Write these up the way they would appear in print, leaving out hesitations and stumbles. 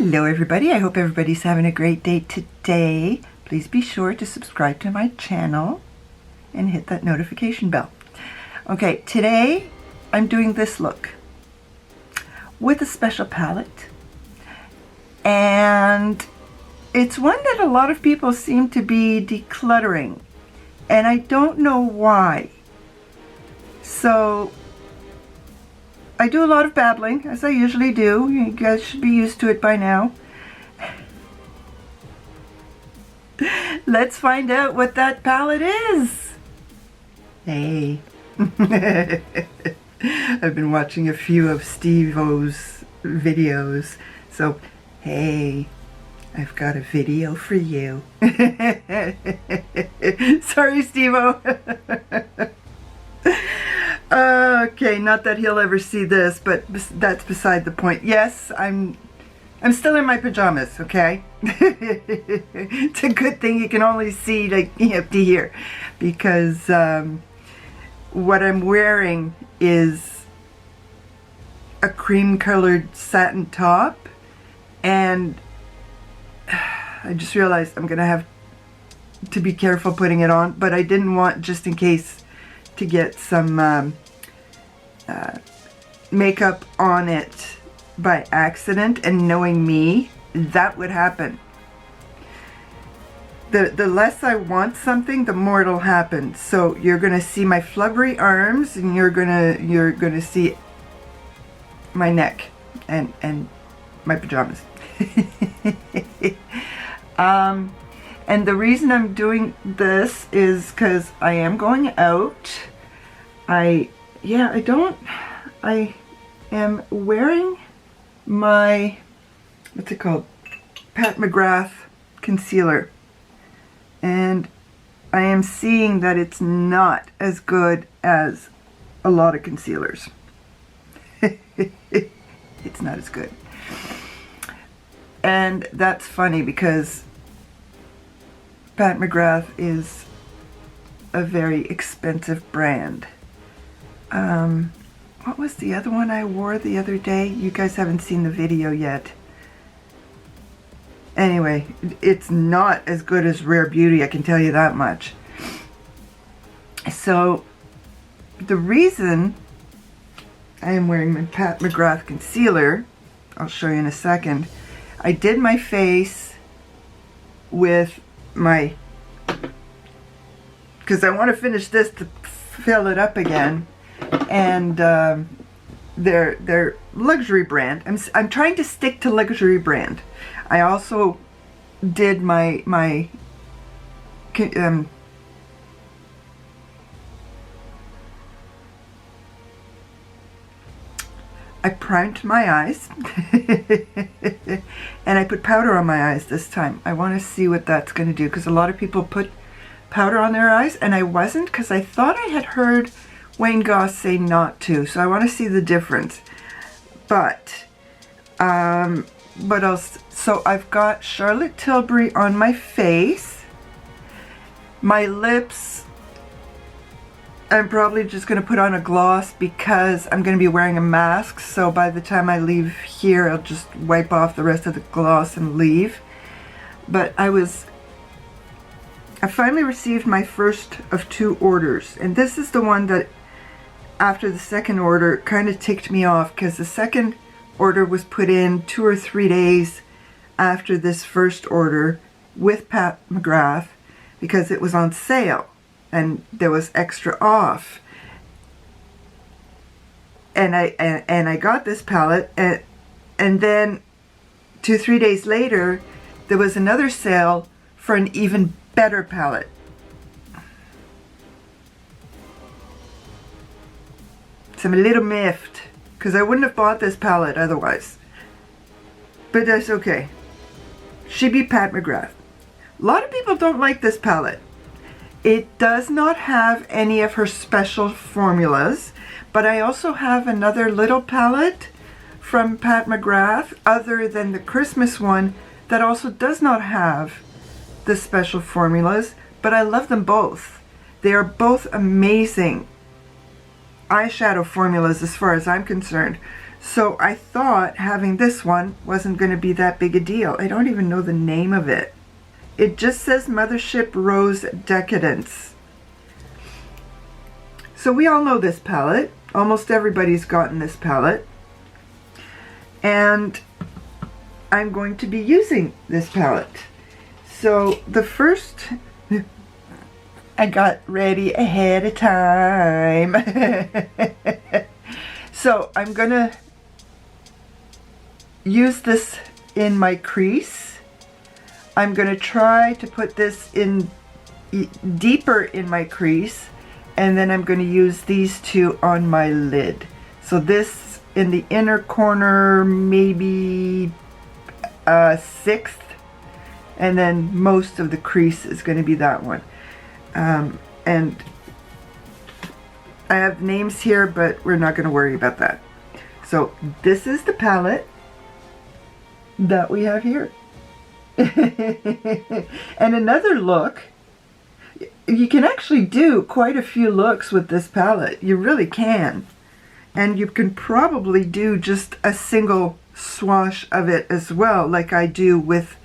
Hello everybody, I hope everybody's having a great day today. Please be sure to subscribe to my channel and hit that notification bell. Okay, today I'm doing this look with a special palette, and it's one that a lot of people seem to be decluttering, and I don't know why. So I do a lot of babbling, as I usually do. You guys should be used to it by now. Let's find out what that palette is. Hey. I've been watching a few of Steve-O's videos, so hey, I've got a video for you. Sorry, Steve-O. Okay, not that he'll ever see this, but that's beside the point. Yes, I'm still in my pajamas, okay? It's a good thing you can only see like to here, because what I'm wearing is a cream-colored satin top, and I just realized I'm gonna have to be careful putting it on, but I didn't want, just in case, to get some makeup on it by accident, and knowing me, that would happen. The less I want something, the more it'll happen. So you're gonna see my flubbery arms, and you're gonna see my neck and my pajamas. And the reason I'm doing this is because I am going out. I am wearing my, what's it called? Pat McGrath concealer. And I am seeing that it's not as good as a lot of concealers. It's not as good. And that's funny because Pat McGrath is a very expensive brand. What was the other one I wore the other day? You guys haven't seen the video yet. Anyway, it's not as good as Rare Beauty, I can tell you that much. So, the reason I am wearing my Pat McGrath concealer, I'll show you in a second. I did my face with my, because I want to finish this to fill it up again, and they're luxury brand. I'm trying to stick to luxury brand. I also did my I primed my eyes and I put powder on my eyes this time. I want to see what that's going to do, because a lot of people put powder on their eyes and I wasn't, because I thought I had heard Wayne Goss say not to, so I want to see the difference. But what else? So I've got Charlotte Tilbury on my face. My lips, I'm probably just going to put on a gloss because I'm going to be wearing a mask, so by the time I leave here I'll just wipe off the rest of the gloss and leave. But I finally received my first of 2 orders, and this is the one that after the second order kind of ticked me off, because the second order was put in 2 or 3 days after this first order with Pat McGrath, because it was on sale and there was extra off, and I got this palette, and then 2-3 days later there was another sale for an even better palette. So I'm a little miffed, because I wouldn't have bought this palette otherwise, but that's okay. She be Pat McGrath. A lot of people don't like this palette. It does not have any of her special formulas, but I also have another little palette from Pat McGrath, other than the Christmas one, that also does not have the special formulas, but I love them both. They are both amazing eyeshadow formulas as far as I'm concerned. So I thought having this one wasn't going to be that big a deal. I don't even know the name of it. It just says Mothership Rose Decadence. So we all know this palette. Almost everybody's gotten this palette. And I'm going to be using this palette. So the first, I got ready ahead of time. So I'm gonna use this in my crease. I'm gonna try to put this in deeper in my crease, and then I'm gonna use these two on my lid. So this in the inner corner, maybe a sixth, and then most of the crease is going to be that one. And I have names here, but we're not going to worry about that. So this is the palette that we have here. And another look, you can actually do quite a few looks with this palette. You really can. And you can probably do just a single swash of it as well, like I do with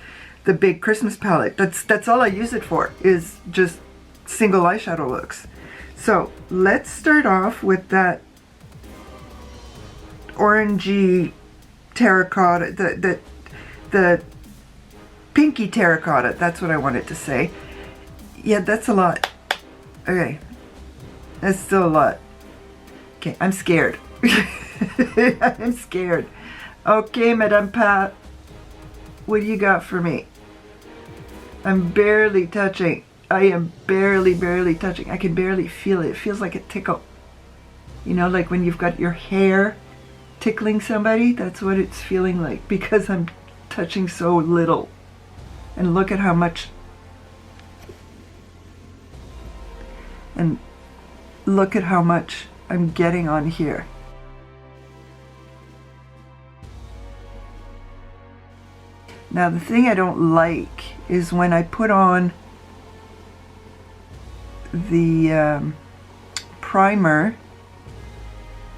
the big Christmas palette. That's all I use it for, is just single eyeshadow looks. So let's start off with that orangey terracotta, the pinky terracotta. That's what I wanted to say. Yeah, that's a lot. Okay, that's still a lot. Okay, I'm scared. I'm scared. Okay, Madame Pat, what do you got for me? I'm barely touching. I am barely touching. I can barely feel it. It feels like a tickle. You know, like when you've got your hair tickling somebody, that's what it's feeling like, because I'm touching so little. And look at how much. And look at how much I'm getting on here. Now the thing I don't like is when I put on the primer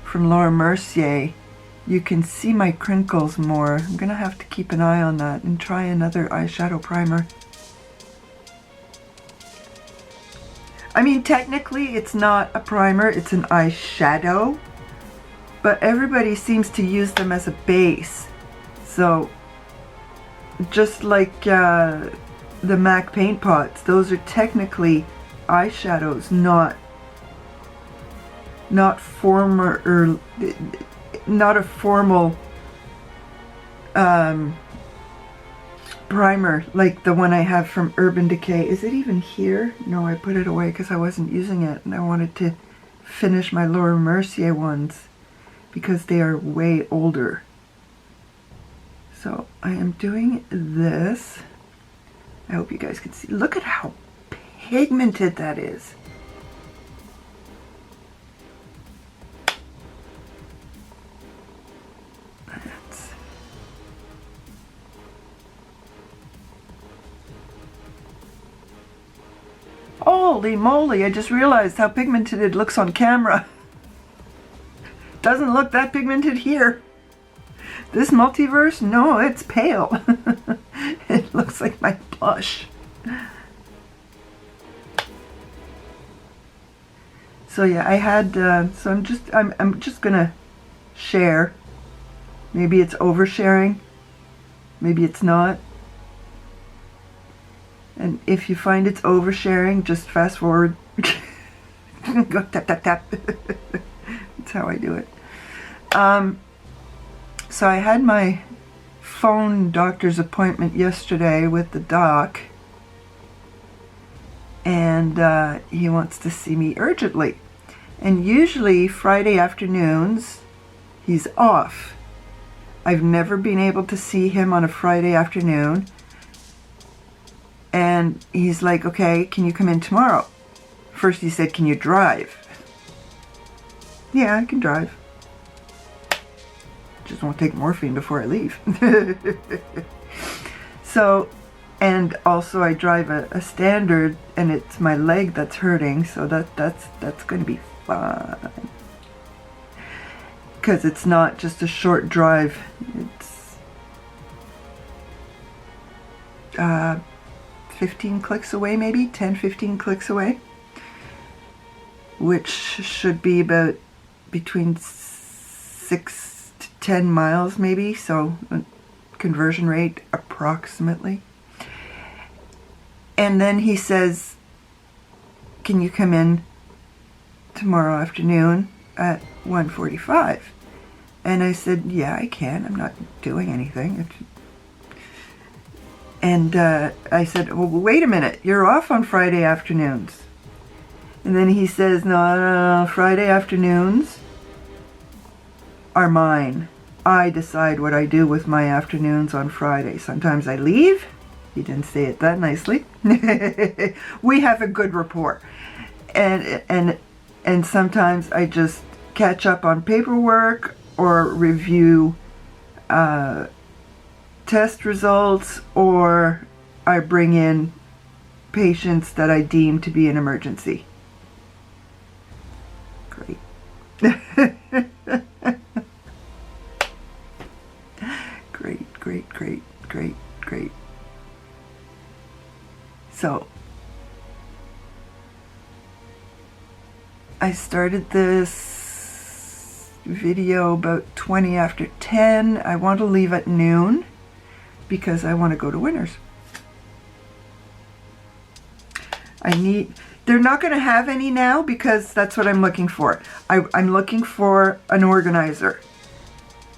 from Laura Mercier, you can see my crinkles more. I'm gonna have to keep an eye on that and try another eyeshadow primer. I mean, technically it's not a primer, it's an eyeshadow, but everybody seems to use them as a base. So just like the MAC paint pots, those are technically eyeshadows, not a formal primer like the one I have from Urban Decay. Is it even here? No, I put it away because I wasn't using it, and I wanted to finish my Laura Mercier ones because they are way older. So I am doing this. I hope you guys can see. Look at how pigmented that is. Holy moly, I just realized how pigmented it looks on camera. Doesn't look that pigmented here. This multiverse, no, it's pale. It looks like my blush. So yeah, I had, so I'm just gonna share. Maybe it's oversharing. Maybe it's not. And if you find it's oversharing, just fast forward. Go tap, tap, tap. That's how I do it. So I had my phone doctor's appointment yesterday with the doc. And he wants to see me urgently. And usually Friday afternoons, he's off. I've never been able to see him on a Friday afternoon. And he's like, okay, can you come in tomorrow? First he said, can you drive? Yeah, I can drive. Just won't take morphine before I leave. So, and also I drive a standard, and it's my leg that's hurting, so that's going to be fun. because it's not just a short drive. It's 15 clicks away, maybe 10-15 clicks away, which should be about between 6 to 10 miles maybe, so conversion rate approximately. And then he says, can you come in tomorrow afternoon at 1:45? And I said, yeah, I can. I'm not doing anything. And I said, well, wait a minute. You're off on Friday afternoons. And then he says, no, Friday afternoons are mine. I decide what I do with my afternoons on Friday. Sometimes I leave. He didn't say it that nicely. We have a good rapport. And sometimes I just catch up on paperwork or review test results, or I bring in patients that I deem to be an emergency. Great. Great. So I started this video about 20 after 10. I want to leave at noon because I want to go to Winners. They're not going to have any now because that's what I'm looking for. I'm looking for an organizer.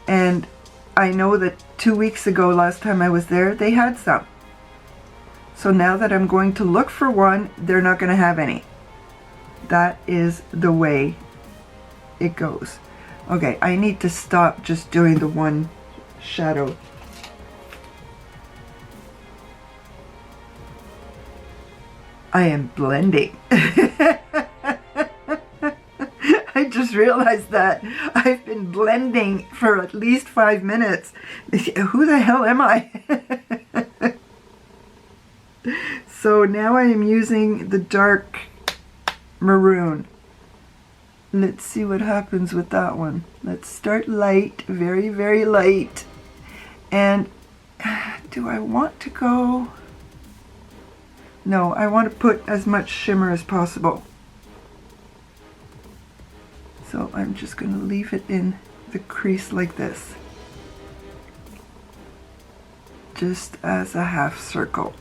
And I know that 2 weeks ago, last time I was there, they had some. So now that I'm going to look for one, they're not going to have any. That is the way it goes. Okay, I need to stop just doing the one shadow. I am blending. I just realized that I've been blending for at least 5 minutes. Who the hell am I? So now I am using the dark maroon. Let's see what happens with that one. Let's start light, very, very light. And do I want to go? No, I want to put as much shimmer as possible. So I'm just going to leave it in the crease like this. Just as a half circle.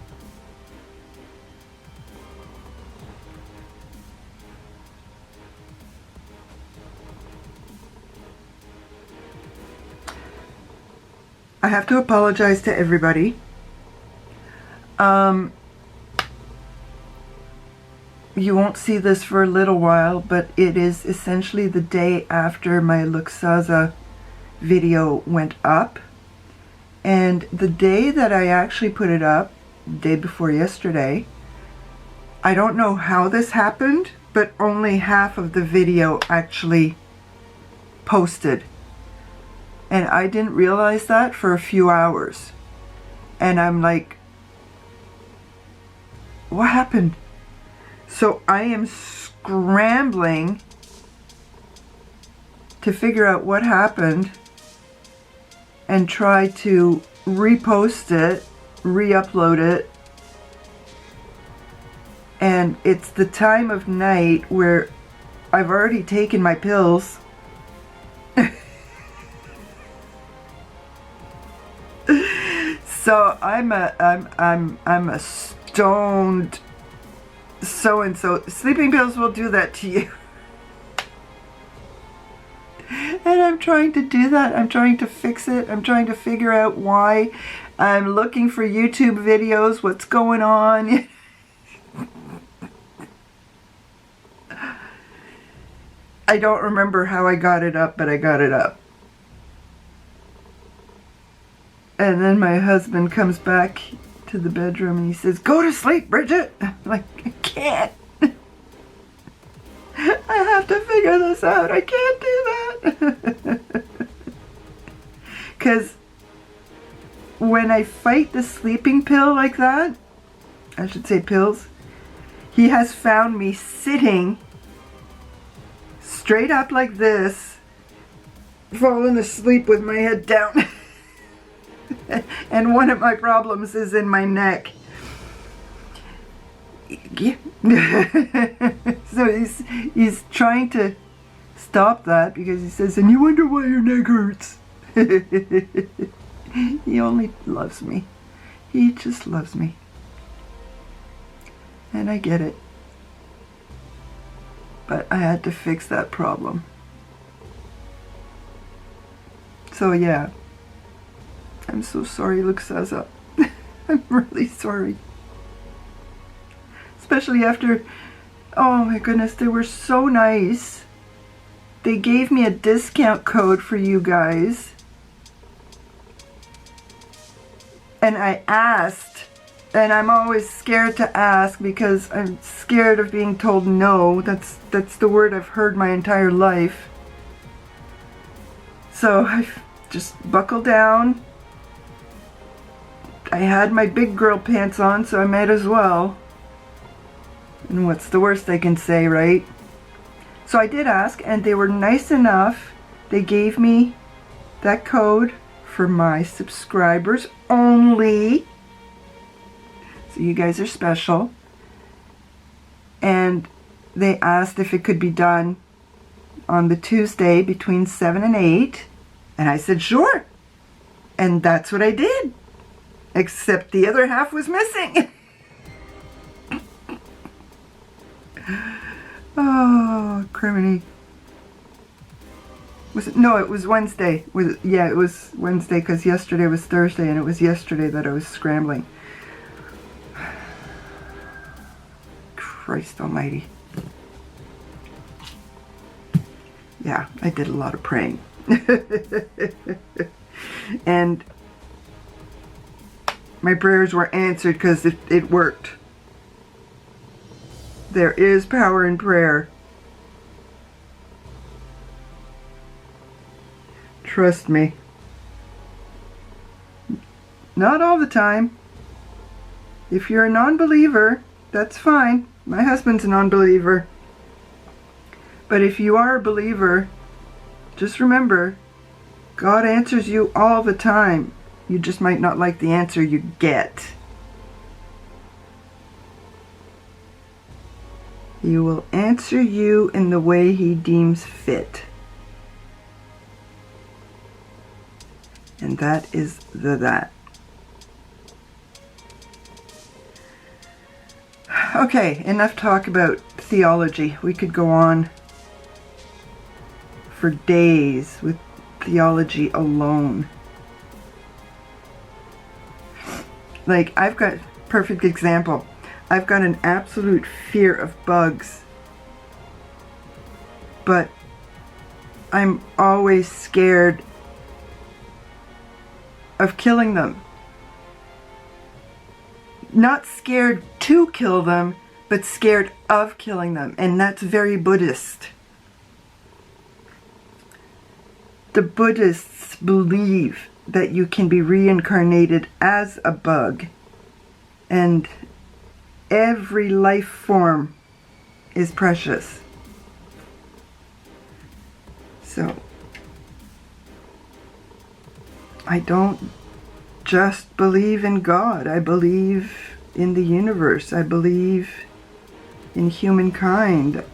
I have to apologize to everybody. You won't see this for a little while, but it is essentially the day after my Luxaza video went up. And the day that I actually put it up, day before yesterday, I don't know how this happened, but only half of the video actually posted. And I didn't realize that for a few hours. And I'm like, what happened? So I am scrambling to figure out what happened and try to repost it, re-upload it. And it's the time of night where I've already taken my pills. So I'm a stoned so-and-so. Sleeping pills will do that to you. And I'm trying to do that. I'm trying to fix it. I'm trying to figure out why. I'm looking for YouTube videos. What's going on? I don't remember how I got it up, but I got it up. And then my husband comes back to the bedroom and he says, "Go to sleep, Bridget." I'm like, I can't. I have to figure this out. I can't do that. Because when I fight the sleeping pill like that, I should say pills, he has found me sitting straight up like this fallen asleep with my head down. And one of my problems is in my neck. So he's trying to stop that because he says, and you wonder why your neck hurts. He only loves me. He just loves me. And I get it. But I had to fix that problem. So yeah. I'm so sorry, Luxaza. I'm really sorry. Especially after, oh my goodness, they were so nice. They gave me a discount code for you guys. And I asked, and I'm always scared to ask because I'm scared of being told no. That's the word I've heard my entire life. So I just buckled down. I had my big girl pants on, so I might as well. And what's the worst they can say, right? So I did ask, and they were nice enough. They gave me that code for my subscribers only. So you guys are special. And they asked if it could be done on the Tuesday between 7 and 8. And I said, sure. And that's what I did. Except the other half was missing. Oh, criminy. Was it? No, it was Wednesday. Yeah, it was Wednesday because yesterday was Thursday, and it was yesterday that I was scrambling. Christ almighty. Yeah, I did a lot of praying. And my prayers were answered because it worked. There is power in prayer. Trust me. Not all the time. If you're a non-believer, that's fine. My husband's a non-believer. But if you are a believer, just remember, God answers you all the time. You just might not like the answer you get. He will answer you in the way He deems fit. And that is that. Okay, enough talk about theology. We could go on for days with theology alone. Like, I've got, perfect example, I've got an absolute fear of bugs, but I'm always scared of killing them. Not scared to kill them, but scared of killing them, and that's very Buddhist. The Buddhists believe that you can be reincarnated as a bug, and every life form is precious. So I don't just believe in God. I believe in the universe. I believe in humankind.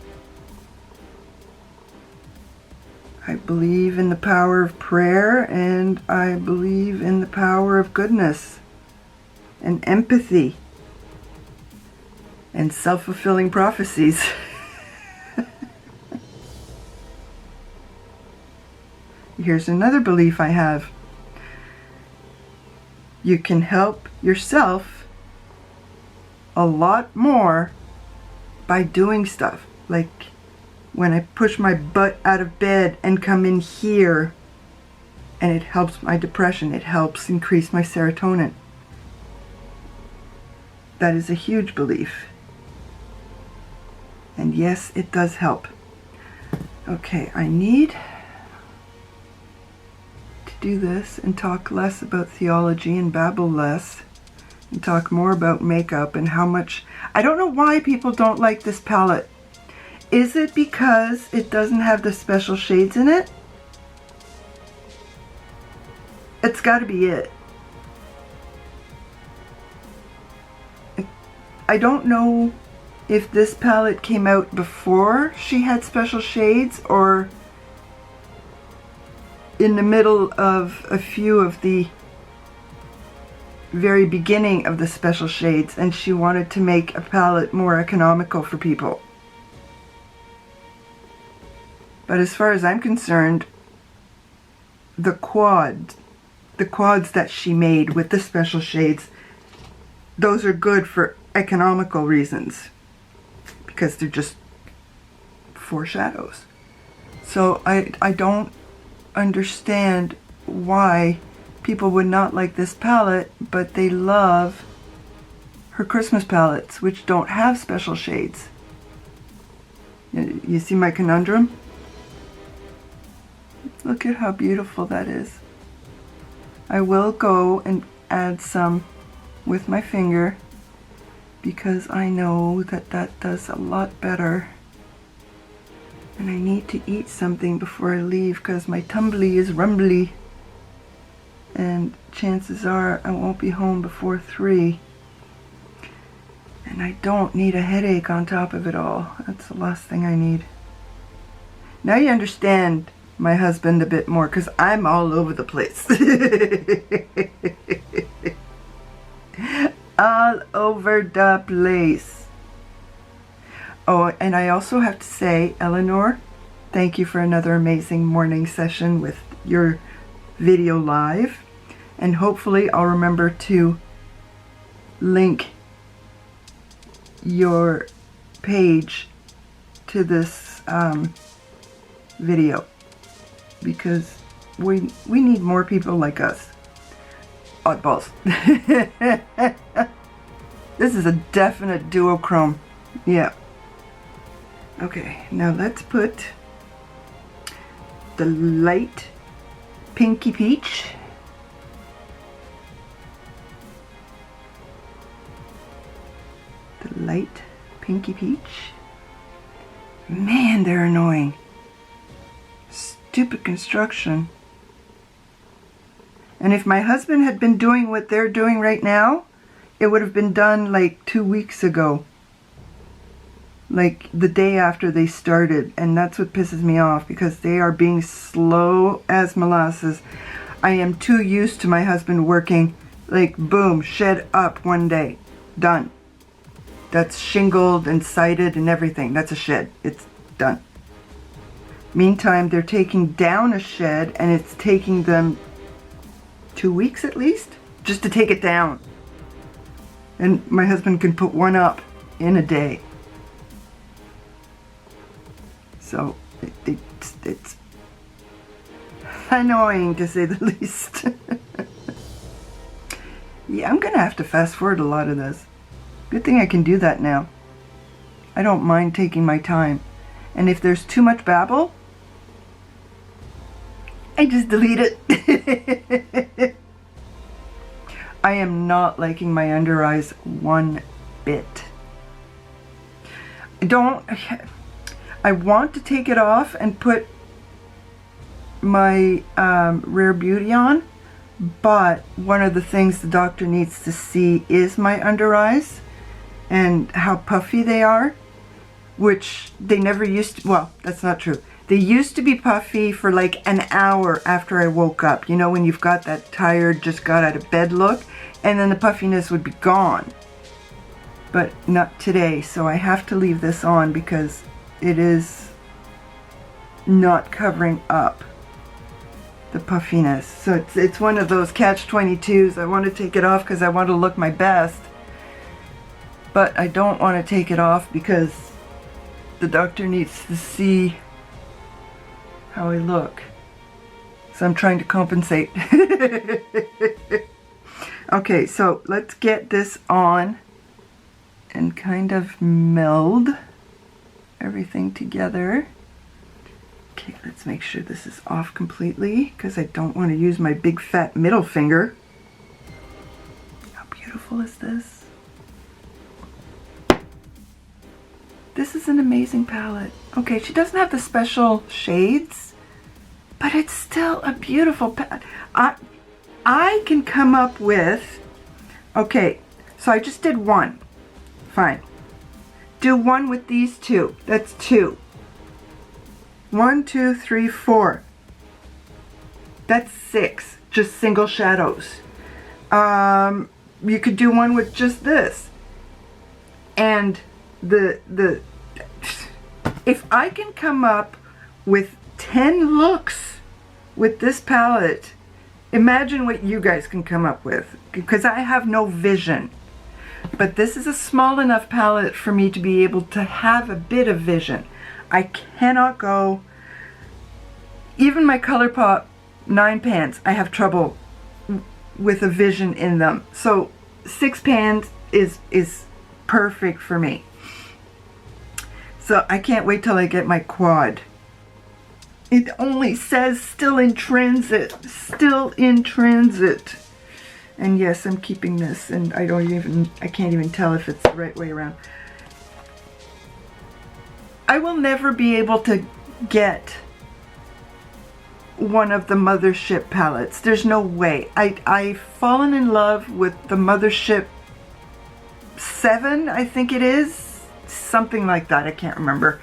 I believe in the power of prayer, and I believe in the power of goodness and empathy and self-fulfilling prophecies. Here's another belief I have. You can help yourself a lot more by doing stuff. Like when I push my butt out of bed and come in here, and it helps my depression. It helps increase my serotonin. That is a huge belief. And yes, it does help. Okay, I need to do this and talk less about theology and babble less and talk more about makeup and how much... I don't know why people don't like this palette. Is it because it doesn't have the special shades in it? It's got to be it. I don't know if this palette came out before she had special shades or in the middle of a few of the very beginning of the special shades, and she wanted to make a palette more economical for people. But as far as I'm concerned, the quads that she made with the special shades, those are good for economical reasons because they're just foreshadows. So I don't understand why people would not like this palette, but they love her Christmas palettes, which don't have special shades. You see my conundrum? Look at how beautiful that is. I will go and add some with my finger because I know that that does a lot better. And I need to eat something before I leave because my tumbly is rumbly. And chances are I won't be home before 3. And I don't need a headache on top of it all. That's the last thing I need. Now you understand my husband a bit more because I'm all over the place. All over the place. Oh, and I also have to say, Eleanor, thank you for another amazing morning session with your video live. And hopefully I'll remember to link your page to this video because we need more people like us. Oddballs. This is a definite duochrome. Yeah. Okay, now let's put the light pinky peach. The light pinky peach. Man, they're annoying. Stupid construction. And if my husband had been doing what they're doing right now, it would have been done like 2 weeks ago. Like the day after they started. And that's what pisses me off because they are being slow as molasses. I am too used to my husband working like boom, shed up one day. Done. That's shingled and sided and everything. That's a shed. It's done. Meantime, they're taking down a shed and it's taking them 2 weeks at least just to take it down. And my husband can put one up in a day. So it's annoying to say the least. Yeah, I'm gonna have to fast forward a lot of this. Good thing I can do that now. I don't mind taking my time. And if there's too much babble, I just delete it. I am not liking my under eyes one bit. I want to take it off and put my Rare Beauty on, but one of the things the doctor needs to see is my under eyes and how puffy they are, which they never used to. Well, that's not true. They used to be puffy for like an hour after I woke up. You know, when you've got that tired, just got out of bed look, and then the puffiness would be gone. But not today, so I have to leave this on because it is not covering up the puffiness. So it's one of those catch-22s. I want to take it off because I want to look my best, but I don't want to take it off because the doctor needs to see how I look. So I'm trying to compensate. Okay, so let's get this on and kind of meld everything together. Okay, let's make sure this is off completely because I don't want to use my big fat middle finger. How beautiful is this? This is an amazing palette. Okay, she doesn't have the special shades, but it's still a beautiful palette. I can come up with, okay, so I just did one. Fine. Do one with these two. That's 2. 1, 2, 3, 4. That's 6. Just single shadows. You could do one with just this. And if I can come up with 10 looks with this palette, imagine what you guys can come up with, because I have no vision. But this is a small enough palette for me to be able to have a bit of vision. I cannot go, even my ColourPop 9 pans, I have trouble with a vision in them. So 6 pans is perfect for me. So I can't wait till I get my quad. It only says still in transit, still in transit. And yes, I'm keeping this, and I can't even tell if it's the right way around. I will never be able to get one of the Mothership palettes. There's no way. I've fallen in love with the Mothership 7, I think it is. Something like that, I can't remember.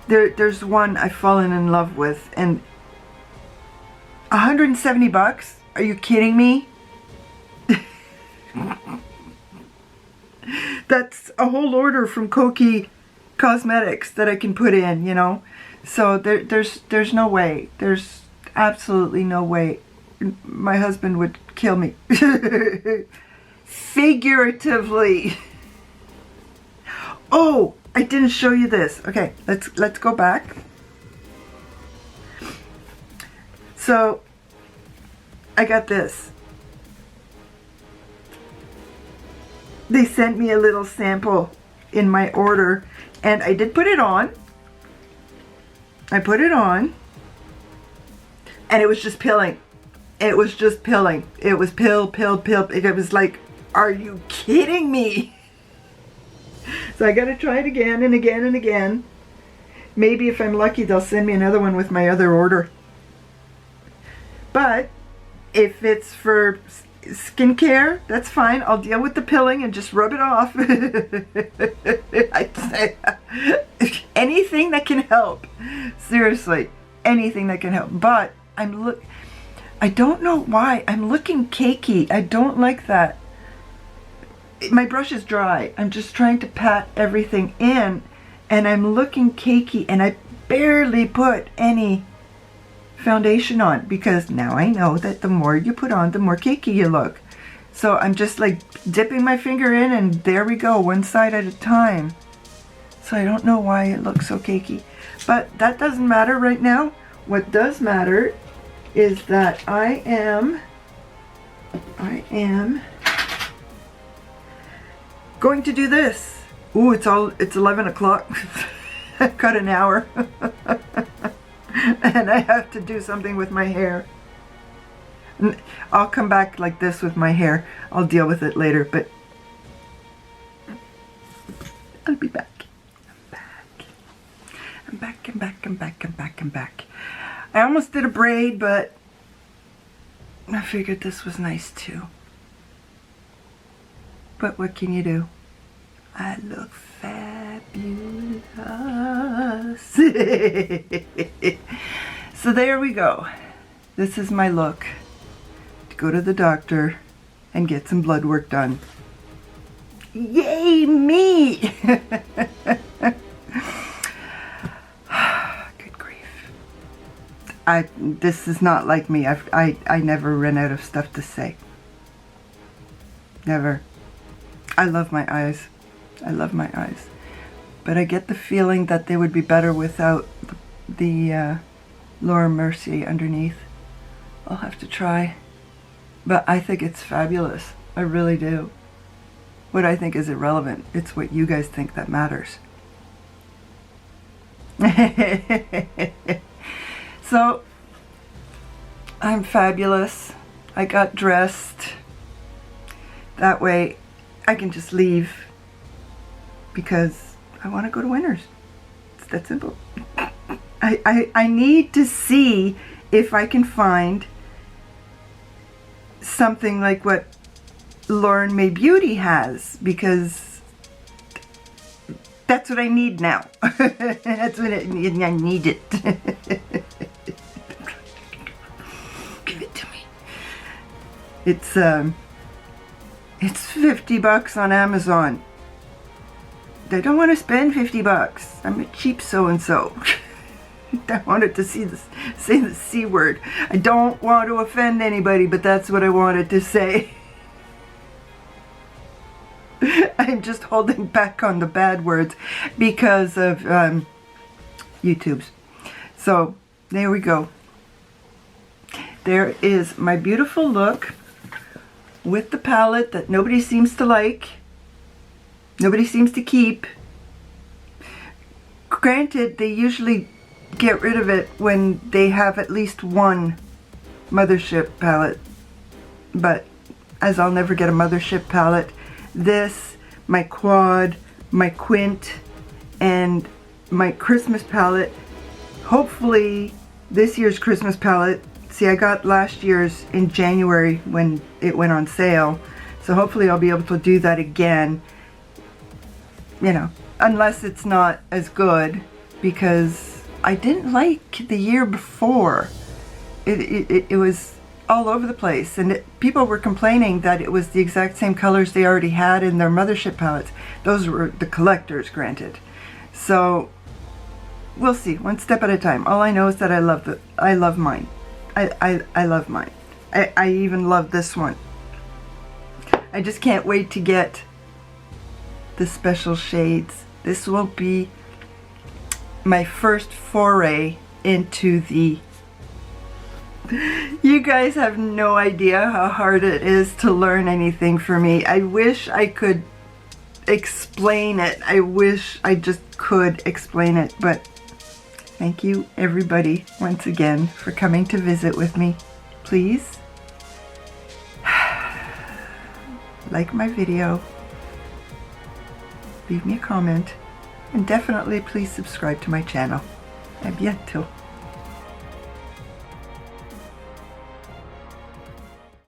There's one I've fallen in love with, and $170? Are you kidding me? That's a whole order from Koki Cosmetics that I can put in, you know. So there's no way. There's absolutely no way. My husband would kill me. Figuratively. Oh, I didn't show you this. Okay, let's go back. So I got this. They sent me a little sample in my order, and I did put it on. I put it on, and it was just pilling. It was just pilling. It was pill. It was like, are you kidding me? So I gotta try it again and again and again. Maybe if I'm lucky, they'll send me another one with my other order. But if it's for skincare, that's fine. I'll deal with the pilling and just rub it off. I'd say anything that can help. Seriously, anything that can help. But I don't know why I'm looking cakey. I don't like that. My brush is dry. I'm just trying to pat everything in, and I'm looking cakey, and I barely put any foundation on, because now I know that the more you put on, the more cakey you look. So I'm just like dipping my finger in, and there we go, one side at a time. So I don't know why it looks so cakey, but that doesn't matter right now. What does matter is that I am going to do this. Ooh, it's 11 o'clock. I've got an hour. And I have to do something with my hair. I'll come back like this with my hair. I'll deal with it later, but I'll be back. I'm back. I almost did a braid, but I figured this was nice too. But what can you do? I look fabulous. So there we go. This is my look to go to the doctor and get some blood work done. Yay me! Good grief. This is not like me. I never run out of stuff to say. Never. I love my eyes. I love my eyes. But I get the feeling that they would be better without the Laura Mercier underneath. I'll have to try. But I think it's fabulous. I really do. What I think is irrelevant. It's what you guys think that matters. So, I'm fabulous. I got dressed. That way I can just leave, because I want to go to Winners. It's that simple. I need to see if I can find something like what Lauren May Beauty has, because that's what I need now. That's what I need it. Give it to me. It's $50 on Amazon. I don't want to spend $50. I'm a cheap so-and-so. I wanted to say the C word. I don't want to offend anybody, but that's what I wanted to say. I'm just holding back on the bad words because of YouTube's. So there we go. There is my beautiful look with the palette that nobody seems to like. Nobody seems to keep. Granted, they usually get rid of it when they have at least one Mothership palette. But as I'll never get a Mothership palette, this, my quad, my quint, and my Christmas palette, hopefully this year's Christmas palette, see, I got last year's in January when it went on sale, so hopefully I'll be able to do that again, you know, unless it's not as good, because I didn't like the year before. It was all over the place, and people were complaining that it was the exact same colors they already had in their Mothership palettes. Those were the collectors, granted. So we'll see, one step at a time. All I know is that I love mine. I love mine. I even love this one. I just can't wait to get the special shades. This will be my first foray into the... You guys have no idea how hard it is to learn anything for me. I wish I could explain it. I wish I just could explain it, but thank you everybody once again for coming to visit with me. Please like my video, leave me a comment, and definitely please subscribe to my channel. A bientôt.